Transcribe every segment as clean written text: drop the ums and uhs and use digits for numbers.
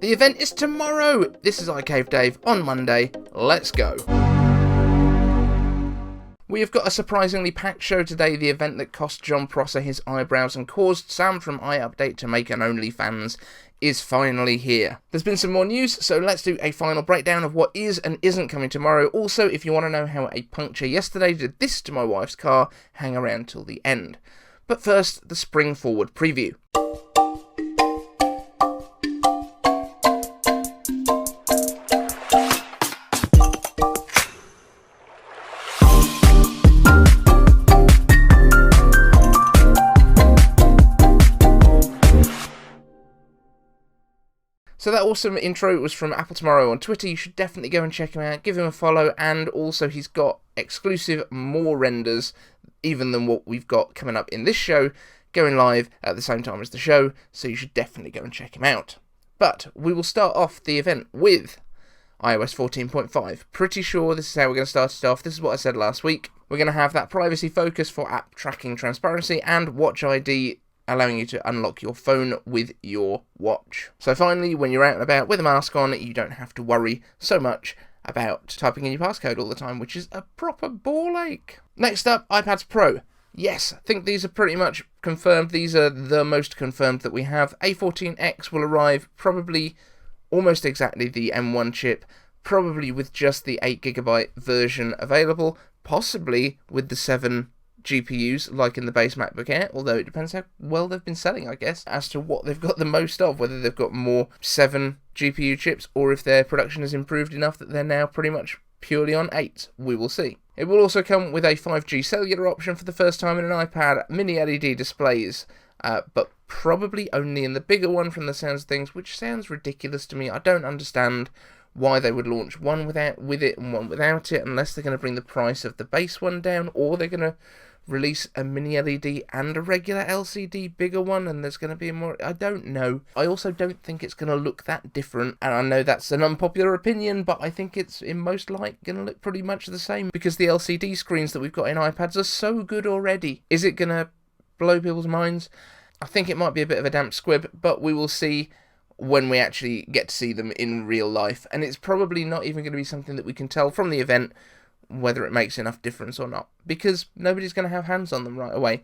The event is tomorrow! This is iCave Dave on Monday. Let's go. We have got a surprisingly packed show today. The event that cost Jon Prosser his eyebrows and caused Sam from iUpdate to make an OnlyFans is finally here. There's been some more news, so let's do a final breakdown of what is and isn't coming tomorrow. Also, if you want to know how a puncture yesterday did this to my wife's car, hang around till the end. But first, the spring forward preview. So that awesome intro was from Apple Tomorrow on Twitter. You should definitely go and check him out, give him a follow, and also he's got exclusive more renders, even than what we've got coming up in this show, going live at the same time as the show, so you should definitely go and check him out. But we will start off the event with iOS 14.5. Pretty sure this is how we're going to start it off. This is what I said last week. We're going to have that privacy focus for app tracking transparency and WatchID, allowing you to unlock your phone with your watch. So finally, when you're out and about with a mask on, you don't have to worry so much about typing in your passcode all the time, which is a proper ball ache. Next up, iPads Pro. Yes, I think these are pretty much confirmed. These are the most confirmed that we have. A14X will arrive probably almost exactly the M1 chip, probably with just the 8GB version available, possibly with the 7 GPUs like in the base MacBook Air, although it depends how well they've been selling, I guess, as to what they've got the most of, whether they've got more 7 GPU chips or if their production has improved enough that they're now pretty much purely on 8. We will see. It will also come with a 5G cellular option for the first time in an iPad, mini LED displays, but probably only in the bigger one from the sounds of things, which sounds ridiculous to me. I don't understand why they would launch one with it and one without it, unless they're going to bring the price of the base one down, or they're going to release a mini LED and a regular LCD bigger one, and there's going to be more. I don't know. I also don't think it's going to look that different, and I know that's an unpopular opinion, but I think it's in most light going to look pretty much the same, because the LCD screens that we've got in iPads are so good already. Is it going to blow people's minds? I think it might be a bit of a damp squib, but we will see when we actually get to see them in real life, and it's probably not even going to be something that we can tell from the event whether it makes enough difference or not, because nobody's going to have hands on them right away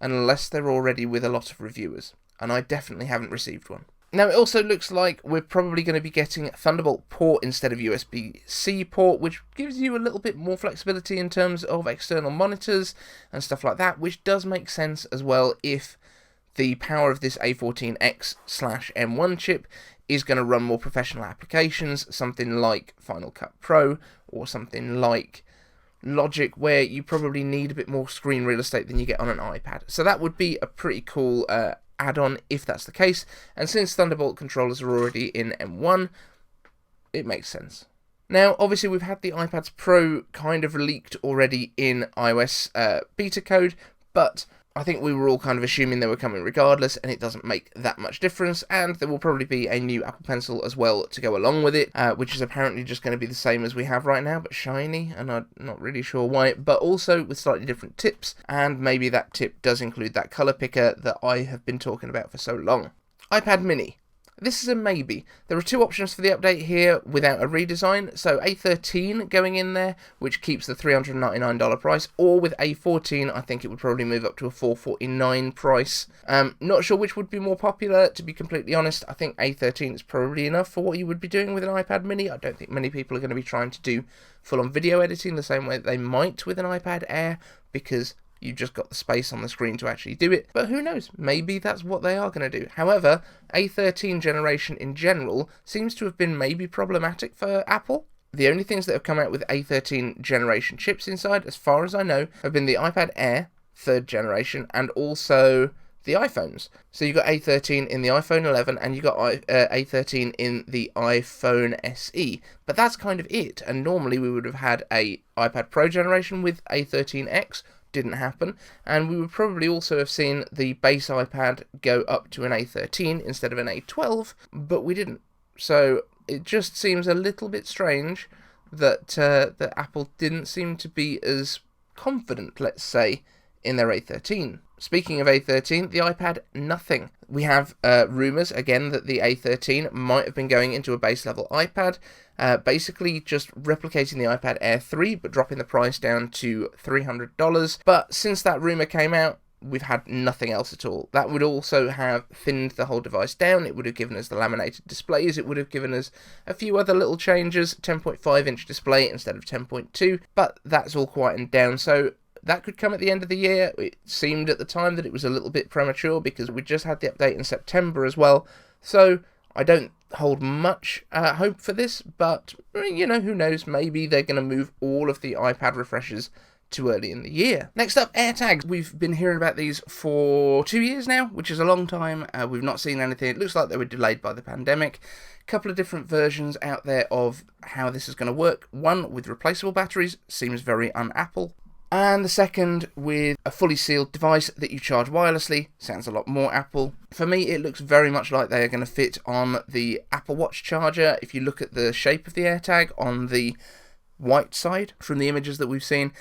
unless they're already with a lot of reviewers, and I definitely haven't received one. Now, it also looks like we're probably going to be getting Thunderbolt port instead of USB-C port, which gives you a little bit more flexibility in terms of external monitors and stuff like that, which does make sense as well if the power of this A14X/M1 chip is going to run more professional applications, something like Final Cut Pro or something like Logic, where you probably need a bit more screen real estate than you get on an iPad. So that would be a pretty cool add-on if that's the case, and since Thunderbolt controllers are already in M1, it makes sense. Now, obviously, we've had the iPads Pro kind of leaked already in iOS beta code, but I think we were all kind of assuming they were coming regardless, and it doesn't make that much difference, and there will probably be a new Apple Pencil as well to go along with it, which is apparently just going to be the same as we have right now, but shiny, and I'm not really sure why, but also with slightly different tips, and maybe that tip does include that colour picker that I have been talking about for so long. iPad mini. This is a maybe. There are two options for the update here without a redesign. So A13 going in there, which keeps the $399 price, or with A14, I think it would probably move up to a $449 price. Not sure which would be more popular, to be completely honest. I think A13 is probably enough for what you would be doing with an iPad mini. I don't think many people are going to be trying to do full-on video editing the same way that they might with an iPad Air, because you've just got the space on the screen to actually do it, but who knows, maybe that's what they are going to do. However, A13 generation in general seems to have been maybe problematic for Apple. The only things that have come out with A13 generation chips inside, as far as I know, have been the iPad Air 3rd generation and also the iPhones. So you got A13 in the iPhone 11 and you got A13 in the iPhone SE, but that's kind of it. And normally we would have had a iPad Pro generation with A13X. Didn't happen, and we would probably also have seen the base iPad go up to an A13 instead of an A12, but we didn't. So it just seems a little bit strange that that Apple didn't seem to be as confident, let's say, in their A13. Speaking of A13, the iPad, nothing. We have rumours, again, that the A13 might have been going into a base level iPad, basically just replicating the iPad Air 3, but dropping the price down to $300. But since that rumour came out, we've had nothing else at all. That would also have thinned the whole device down. It would have given us the laminated displays. It would have given us a few other little changes, 10.5-inch display instead of 10.2, but that's all quietened down. So that could come at the end of the year. It seemed at the time that it was a little bit premature because we just had the update in September as well. So I don't hold much hope for this, but, you know, who knows? Maybe they're going to move all of the iPad refreshes too early in the year. Next up, AirTags. We've been hearing about these for 2 years now, which is a long time. We've not seen anything. It looks like they were delayed by the pandemic. A couple of different versions out there of how this is going to work. One with replaceable batteries, seems very un-Apple. And the second with a fully sealed device that you charge wirelessly, sounds a lot more Apple. For me, it looks very much like they are going to fit on the Apple Watch charger. If you look at the shape of the AirTag on the white side from the images that we've seen,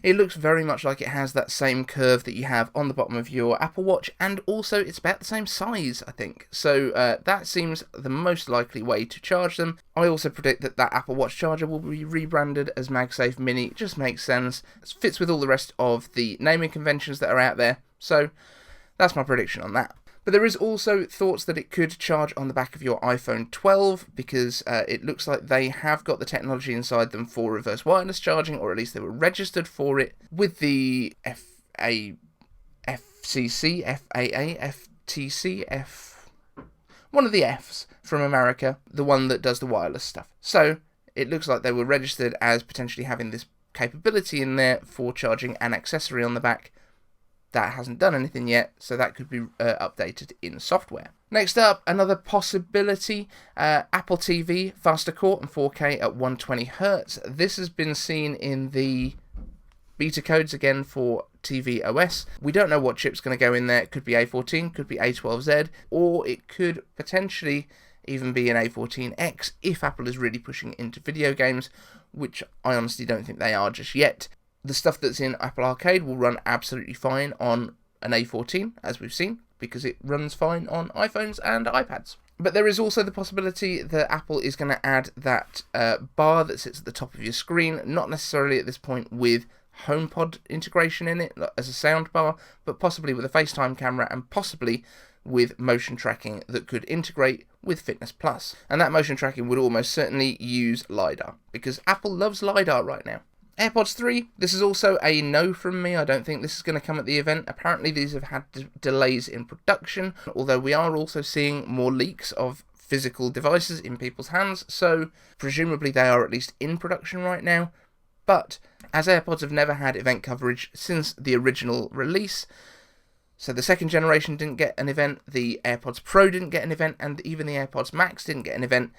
it looks very much like it has that same curve that you have on the bottom of your Apple Watch, and also it's about the same size, I think. So that seems the most likely way to charge them. I also predict that that Apple Watch charger will be rebranded as MagSafe Mini. It just makes sense. It fits with all the rest of the naming conventions that are out there. So that's my prediction on that. But there is also thoughts that it could charge on the back of your iPhone 12, because it looks like they have got the technology inside them for reverse wireless charging, or at least they were registered for it with the FCC, FAA, FTC, one of the Fs from America, the one that does the wireless stuff. So it looks like they were registered as potentially having this capability in there for charging an accessory on the back. That hasn't done anything yet, so that could be updated in software. Next up, another possibility, Apple TV, faster core and 4K at 120Hz. This has been seen in the beta codes again for TV OS. We don't know what chip's going to go in there. It could be A14, could be A12Z, or it could potentially even be an A14X if Apple is really pushing into video games, which I honestly don't think they are just yet. The stuff that's in Apple Arcade will run absolutely fine on an A14, as we've seen, because it runs fine on iPhones and iPads. But there is also the possibility that Apple is going to add that bar that sits at the top of your screen, not necessarily at this point with HomePod integration in it as a sound bar, but possibly with a FaceTime camera and possibly with motion tracking that could integrate with Fitness Plus. And that motion tracking would almost certainly use LiDAR, because Apple loves LiDAR right now. AirPods 3, this is also a no from me. I don't think this is going to come at the event. Apparently these have had delays in production, although we are also seeing more leaks of physical devices in people's hands, so presumably they are at least in production right now. But as AirPods have never had event coverage since the original release, so the second generation didn't get an event, the AirPods Pro didn't get an event, and even the AirPods Max didn't get an event,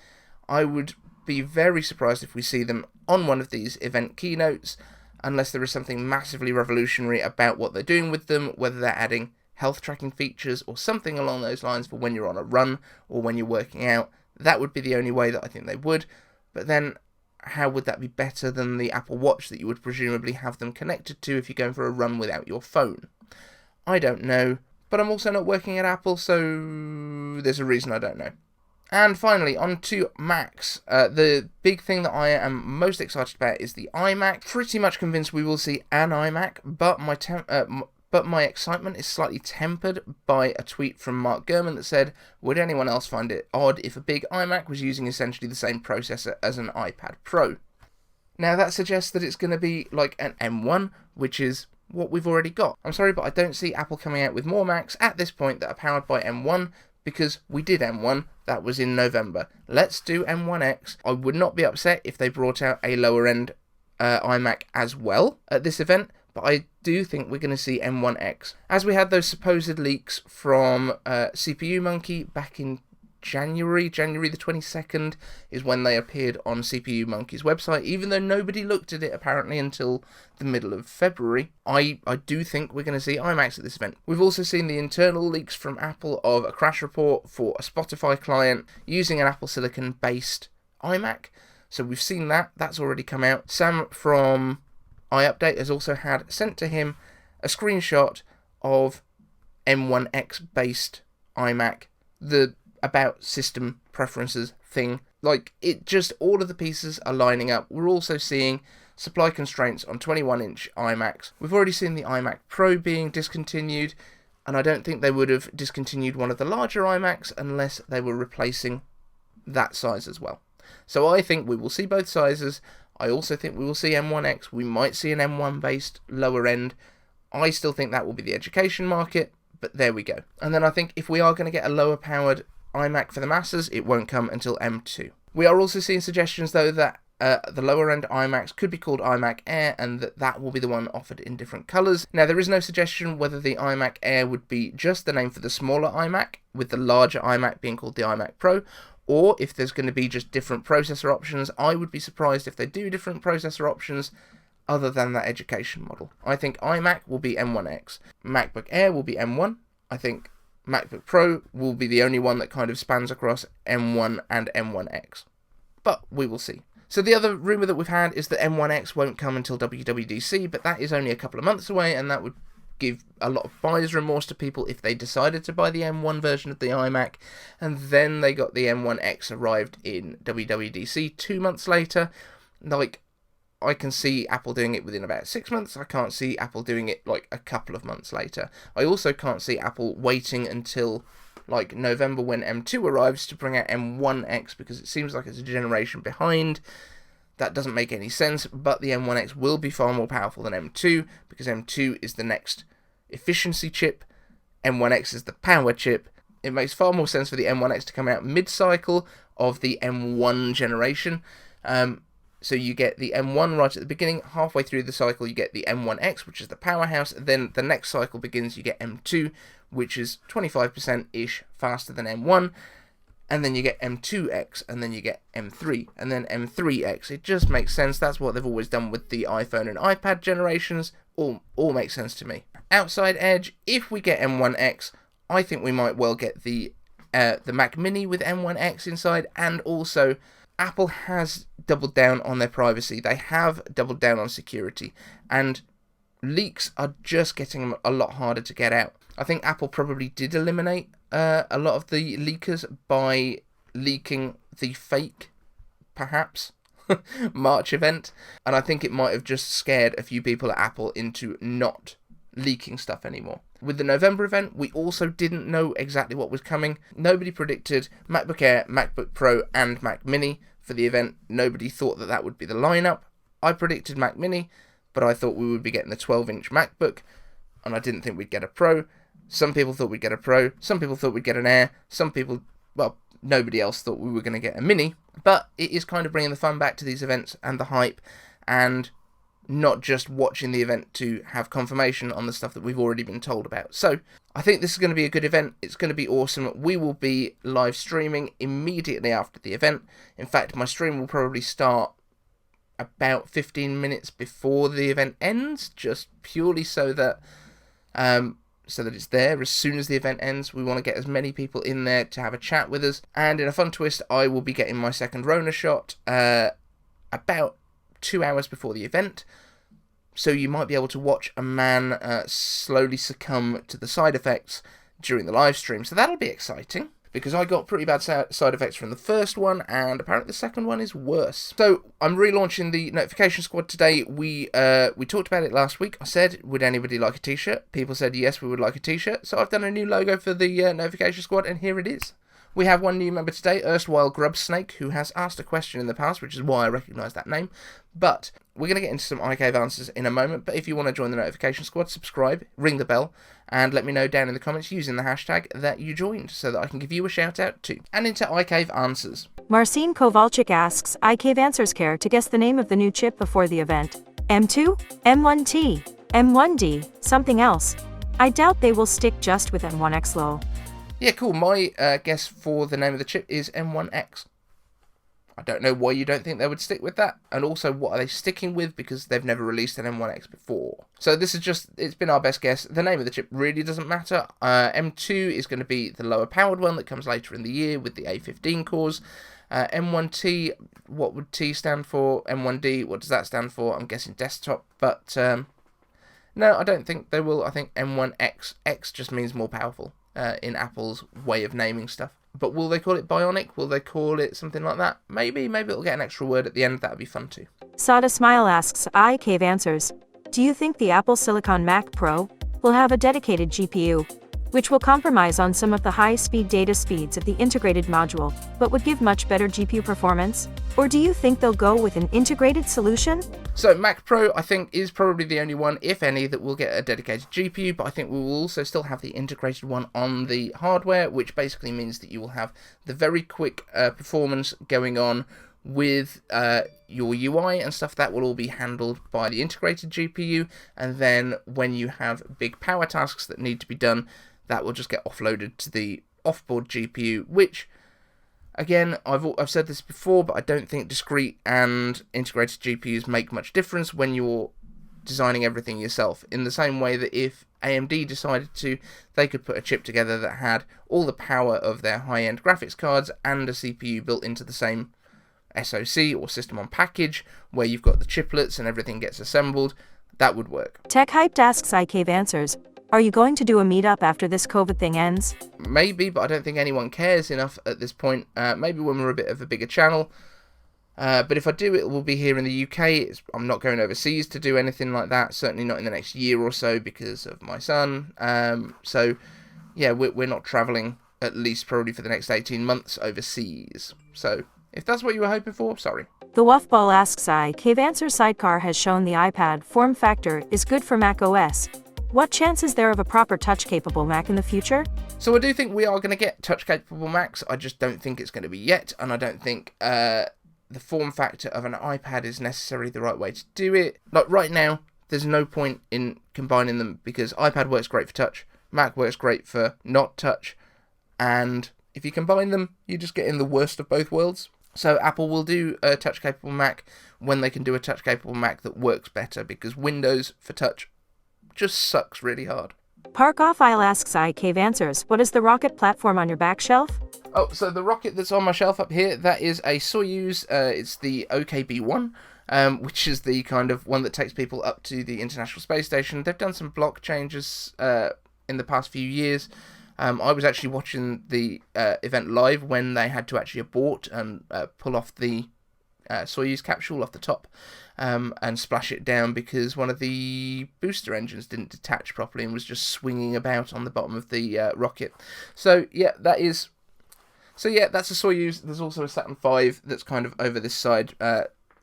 I would be very surprised if we see them on one of these event keynotes, unless there is something massively revolutionary about what they're doing with them, whether they're adding health tracking features or something along those lines for when you're on a run or when you're working out. That would be the only way that I think they would. But then, how would that be better than the Apple Watch that you would presumably have them connected to if you're going for a run without your phone? I don't know, but I'm also not working at Apple, so there's a reason I don't know. And finally, on to Macs. The big thing that I am most excited about is the iMac. Pretty much convinced we will see an iMac, but my excitement is slightly tempered by a tweet from Mark Gurman that said, would anyone else find it odd if a big iMac was using essentially the same processor as an iPad Pro? Now that suggests that it's going to be like an M1, which is what we've already got. I'm sorry, but I don't see Apple coming out with more Macs at this point that are powered by M1, because we did M1, that was in November. Let's do M1X. I would not be upset if they brought out a lower end iMac as well at this event, but I do think we're going to see M1X. As we had those supposed leaks from CPU Monkey back in January the 22nd is when they appeared on CPU Monkey's website, even though nobody looked at it apparently until the middle of February. I do think we're going to see iMacs at this event. We've also seen the internal leaks from Apple of a crash report for a Spotify client using an Apple Silicon based iMac. So we've seen that. That's already come out. Sam from iUpdate has also had sent to him a screenshot of M1X based iMac, the about system preferences thing. Like, it just, all of the pieces are lining up. We're also seeing supply constraints on 21-inch iMacs. We've already seen the iMac Pro being discontinued, and I don't think they would have discontinued one of the larger iMacs unless they were replacing that size as well. So I think we will see both sizes. I also think we will see M1X. We might see an M1 based lower end. I still think that will be the education market, but there we go. And then I think if we are going to get a lower powered iMac for the masses, it won't come until M2. We are also seeing suggestions though that the lower end iMacs could be called iMac Air, and that will be the one offered in different colours. Now, there is no suggestion whether the iMac Air would be just the name for the smaller iMac, with the larger iMac being called the iMac Pro, or if there's going to be just different processor options. I would be surprised if they do different processor options other than that education model. I think iMac will be M1X, MacBook Air will be M1, I think MacBook Pro will be the only one that kind of spans across M1 and M1X. But we will see. So the other rumour that we've had is that M1X won't come until WWDC, but that is only a couple of months away, and that would give a lot of buyer's remorse to people if they decided to buy the M1 version of the iMac, and then they got the M1X arrived in WWDC 2 months later. Like, I can see Apple doing it within about 6 months. I can't see Apple doing it like a couple of months later. I also can't see Apple waiting until like November when M2 arrives to bring out M1X, because it seems like it's a generation behind. That doesn't make any sense, but the M1X will be far more powerful than M2, because M2 is the next efficiency chip, M1X is the power chip. It makes far more sense for the M1X to come out mid-cycle of the M1 generation. So you get the M1 right at the beginning, halfway through the cycle you get the M1X, which is the powerhouse, then the next cycle begins, you get M2, which is 25%-ish faster than M1, and then you get M2X, and then you get M3, and then M3X. It just makes sense. That's what they've always done with the iPhone and iPad generations. All makes sense to me. Outside edge, if we get M1X, I think we might well get the Mac Mini with M1X inside, and also Apple has doubled down on their privacy. They have doubled down on security, and leaks are just getting a lot harder to get out. I think Apple probably did eliminate a lot of the leakers by leaking the fake, perhaps, March event, and I think it might have just scared a few people at Apple into not leaking stuff anymore. With the November event, we also didn't know exactly what was coming. Nobody predicted MacBook Air, MacBook Pro, and Mac Mini for the event. Nobody thought that that would be the lineup. I predicted Mac Mini, but I thought we would be getting the 12-inch MacBook, and I didn't think we'd get a Pro. Some people thought we'd get a Pro, some people thought we'd get an Air, some people, well, nobody else thought we were going to get a Mini, but it is kind of bringing the fun back to these events and the hype, and not just watching the event to have confirmation on the stuff that we've already been told about. So, I think this is going to be a good event. It's going to be awesome. We will be live streaming immediately after the event. In fact, my stream will probably start about 15 minutes before the event ends, just purely so that it's there as soon as the event ends. We want to get as many people in there to have a chat with us. And in a fun twist, I will be getting my second Rona shot about 2 hours before the event, so you might be able to watch a man slowly succumb to the side effects during the live stream. So that'll be exciting, because I got pretty bad side effects from the first one, and apparently the second one is worse. So I'm relaunching the Notification Squad today. We talked about it last week. I said, would anybody like a t-shirt? People said yes, we would like a t-shirt. So I've done a new logo for the Notification Squad, and here it is. We have one new member today, erstwhile Grubsnake, who has asked a question in the past, which is why I recognise that name. But we're going to get into some iCave answers in a moment. But if you want to join the Notification Squad, subscribe, ring the bell, and let me know down in the comments using the hashtag that you joined, so that I can give you a shout out too. And into iCave answers. Marcin Kowalczyk asks, iCave Answers care to guess the name of the new chip before the event. M2? M1T? M1D? Something else? I doubt they will stick just with M1X low. Yeah, cool. My guess for the name of the chip is M1X. I don't know why you don't think they would stick with that. And also, what are they sticking with? Because they've never released an M1X before. So this is just, it's been our best guess. The name of the chip really doesn't matter. M2 is going to be the lower powered one that comes later in the year with the A15 cores. M1T, what would T stand for? M1D, what does that stand for? I'm guessing desktop. But no, No, I don't think they will. I think M1x, X just means more powerful in Apple's way of naming stuff. But will they call it Bionic? Will they call it something like that? Maybe it'll get an extra word at the end. That would be fun too. Sada Smile asks, iCave Answers, do you think the Apple Silicon Mac Pro will have a dedicated GPU, which will compromise on some of the high-speed data speeds of the integrated module, but would give much better GPU performance? Or do you think they'll go with an integrated solution? So Mac Pro, I think, is probably the only one, if any, that will get a dedicated GPU, but I think we will also still have the integrated one on the hardware, which basically means that you will have the very quick performance going on with your UI and stuff. That will all be handled by the integrated GPU, and then when you have big power tasks that need to be done, that will just get offloaded to the offboard GPU, which, again, I've said this before, but I don't think discrete and integrated GPUs make much difference when you're designing everything yourself. In the same way that if AMD decided to, they could put a chip together that had all the power of their high-end graphics cards and a CPU built into the same SoC or system on package, where you've got the chiplets and everything gets assembled, that would work. Tech Hyped asks, iCave Answers, are you going to do a meetup after this COVID thing ends? Maybe, but I don't think anyone cares enough at this point. Maybe when we're a bit of a bigger channel. But if I do, it will be here in the UK. I'm not going overseas to do anything like that. Certainly not in the next year or so because of my son. So, yeah, we're not travelling, at least probably for the next 18 months overseas. So, if that's what you were hoping for, sorry. The Wuffball asks, iCave Answers Sidecar has shown the iPad form factor is good for Mac OS. What chance is there of a proper touch-capable Mac in the future? So I do think we are going to get touch-capable Macs. I just don't think it's going to be yet, and I don't think the form factor of an iPad is necessarily the right way to do it. Like right now, there's no point in combining them because iPad works great for touch, Mac works great for not touch, and if you combine them, you just get in the worst of both worlds. So Apple will do a touch-capable Mac when they can do a touch-capable Mac that works better, because Windows for touch just sucks really hard. Park Off Isle asks, iCave Answers, what is the rocket platform on your back shelf? Oh, so the rocket that's on my shelf up here, that is a Soyuz. It's the OKB-1, which is the kind of one that takes people up to the International Space Station. They've done some block changes in the past few years. I was actually watching the event live when they had to actually abort and pull off the Soyuz capsule off the top and splash it down because one of the booster engines didn't detach properly and was just swinging about on the bottom of the rocket. So yeah, that's a Soyuz. There's also a Saturn V that's kind of over this side,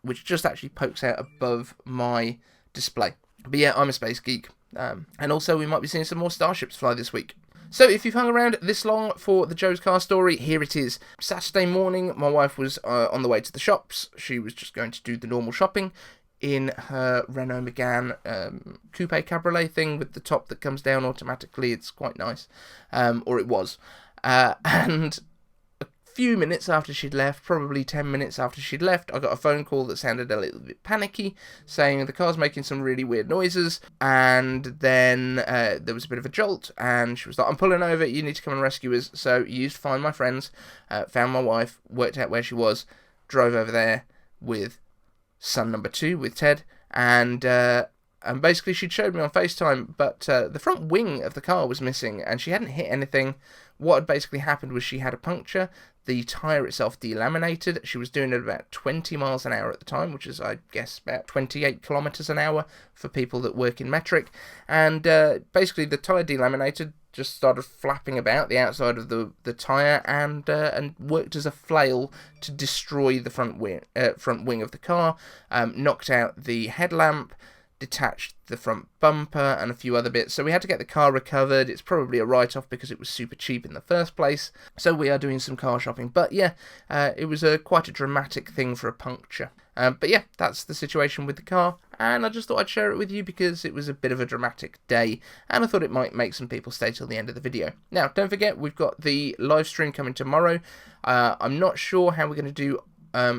which just actually pokes out above my display. But yeah, I'm a space geek, and also we might be seeing some more starships fly this week. So if you've hung around this long for the Joe's Car story, here it is. Saturday morning, my wife was on the way to the shops. She was just going to do the normal shopping in her Renault Megane coupe cabriolet thing with the top that comes down automatically. It's quite nice, or it was. And a few minutes after she'd left, probably 10 minutes after she'd left, I got a phone call that sounded a little bit panicky, saying the car's making some really weird noises, and then there was a bit of a jolt, and she was like, I'm pulling over, you need to come and rescue us. So used Find My Friends, found my wife, worked out where she was, drove over there with son number 2, with Ted, and basically she'd showed me on FaceTime, but the front wing of the car was missing, and she hadn't hit anything. What had basically happened was she had a puncture. The tyre itself delaminated. She was doing it about 20 miles an hour at the time, which is, I guess, about 28 kilometres an hour for people that work in metric. And basically the tyre delaminated, just started flapping about the outside of the tyre and worked as a flail to destroy the front wing of the car, knocked out the headlamp, detached the front bumper and a few other bits. So we had to get the car recovered. It's probably a write-off because it was super cheap in the first place. So we are doing some car shopping. But yeah, it was quite a dramatic thing for a puncture. But yeah, that's the situation with the car. And I just thought I'd share it with you because it was a bit of a dramatic day. And I thought it might make some people stay till the end of the video. Now, don't forget, we've got the live stream coming tomorrow. I'm not sure how we're going to do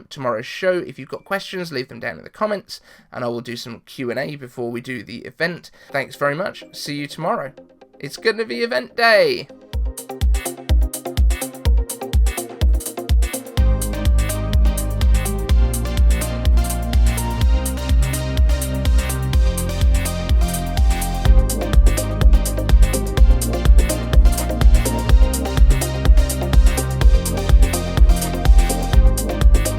tomorrow's show. If you've got questions, leave them down in the comments, and I will do some Q&A before we do the event. Thanks very much. See you tomorrow. It's going to be event day.